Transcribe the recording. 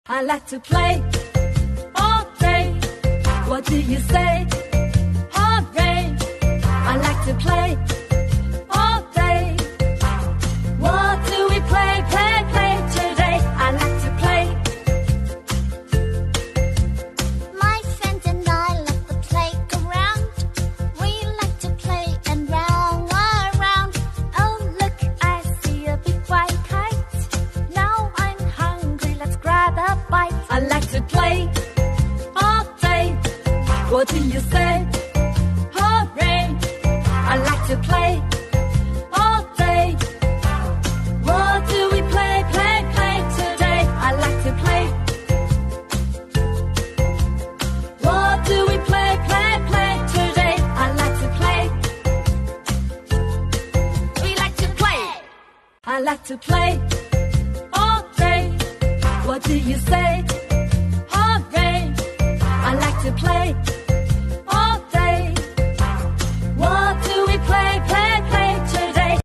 I like to play all day. What do you say? Hooray! I like to play all day. What do we play, play, play today? I like to play. My friends and I love the playground. We like to play and round around. Oh, look, I see a big white kite. Now I'm hungry, let's grab a bite. I like to play all day. What do you say? Hooray! I like to play all day. What do we play, play, play today? I like to play. What do we play, play, play today? I like to play. We like to play. I like to play all day. What do you say?